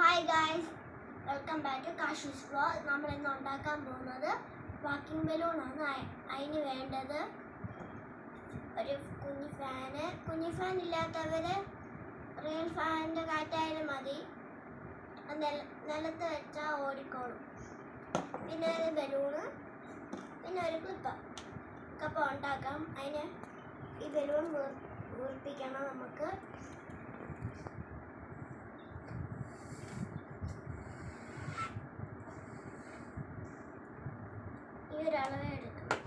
Hi guys, welcome back to Kashu's vlog. നമ്മൾ ഇന്ന് ഉണ്ടാക്കാൻ പോകുന്നത് വാക്കിംഗ് ബലൂണാണ്. അതിന് വേണ്ടത് ഒരു കുഞ്ഞു ഫാൻ ഇല്ലാത്തവർ റിയൽ ഫാനിൻ്റെ കാറ്റായാലും മതി. നിലത്ത് വെച്ചാൽ ഓടിക്കോളും. പിന്നെ ഒരു ബലൂണ്, പിന്നെ ഒരു കപ്പ ഉണ്ടാക്കാം. അതിന് ഈ ബലൂൺ വീർപ്പിക്കണം. നമുക്ക് ഈ ഒരു അളവ് എടുക്കണം.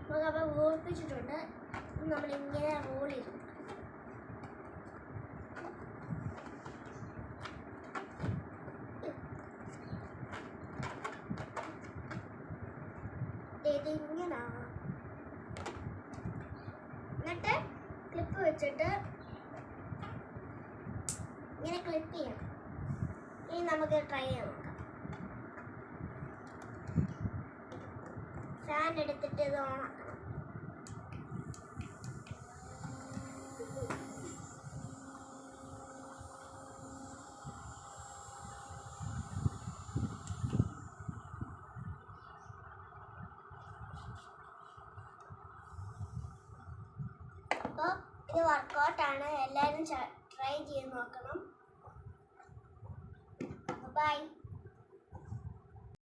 നമുക്കപ്പോൾ വീർപ്പിച്ചിട്ടുണ്ട്. നമ്മളിങ്ങനെ റോൾ ചെയ്തു. ഇതിങ്ങനാണ്. എന്നിട്ട് ക്ലിപ്പ് വെച്ചിട്ട് ഇങ്ങനെ ക്ലിപ്പ് ചെയ്യണം. ഇനി നമുക്ക് ട്രൈ ചെയ്യാൻ നോക്കാം. ഫാൻ എടുത്തിട്ട് ഇത് ഓണാക്കണം. അപ്പോൾ ഇത് വർക്കൗട്ടാണ്. എല്ലാവരും ട്രൈ ചെയ്ത് നോക്കണം. ബൈ.